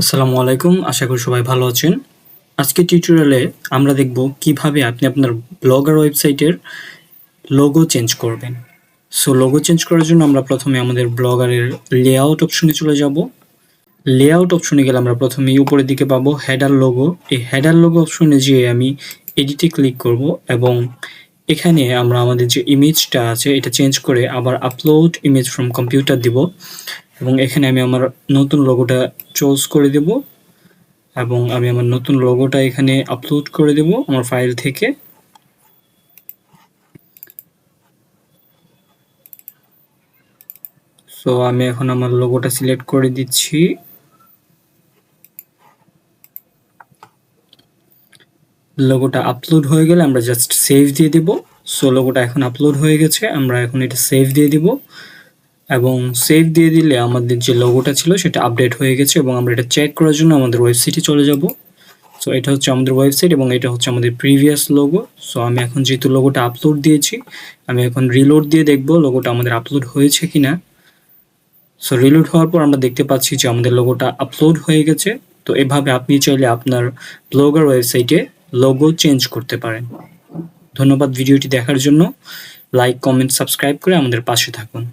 আসসালামু আলাইকুম। আশা করি সবাই ভালো আছেন। আজকের টিউটোরিয়ালে আমরা দেখব কিভাবে আপনি আপনার ব্লগার ওয়েবসাইটের লোগো চেঞ্জ করবেন। সো লোগো চেঞ্জ করার জন্য আমরা প্রথমে আমাদের ব্লগারের লেআউট অপশনে চলে যাব। লেআউট অপশনে গেলে আমরা প্রথমেই উপরের দিকে পাবো হেডার লোগো। এই হেডার লোগো অপশনে যেয়ে আমি এডিটে ক্লিক করব এবং এখানে আমরা আমাদের যে ইমেজটা আছে এটা চেঞ্জ করে আবার আপলোড ইমেজ ফ্রম কম্পিউটার দিব এবং এখানে আমি আমার নতুন লোগোটা চুজ করে দেব এবং আমি আমার নতুন লোগোটা এখানে আপলোড করে দেব আমার ফাইল থেকে। সো আমি এখন আমার লোগোটা সিলেক্ট করে দিচ্ছি। লোগোটা আপলোড হয়ে গেলে আমরা জাস্ট সেভ দিয়ে দেব। সো লোগোটা এখন আপলোড হয়ে গেছে, আমরা এখন এটা সেভ দিয়ে দিব এবং সেভ দিয়ে দিলে আমাদের যে লোগোটা ছিল সেটা আপডেট হয়ে গেছে এবং আমরা এটা চেক করার জন্য আমাদের ওয়েবসাইটে চলে যাব। সো এটা হচ্ছে আমাদের ওয়েবসাইট এবং এটা হচ্ছে আমাদের প্রিভিয়াস লোগো। সো আমি এখন যেহেতু লোগোটা আপলোড দিয়েছি, আমি এখন রিলোড দিয়ে দেখব লোগোটা আমাদের আপলোড হয়েছে কিনা। সো রিলোড হওয়ার পর আমরা দেখতে পাচ্ছি যে আমাদের লোগোটা আপলোড হয়ে গেছে। তো এভাবে আপনি চাইলে আপনার ব্লগার ওয়েবসাইটে লোগো চেঞ্জ করতে পারেন। ধন্যবাদ ভিডিওটি দেখার জন্য। লাইক, কমেন্ট, সাবস্ক্রাইব করে আমাদের পাশে থাকুন।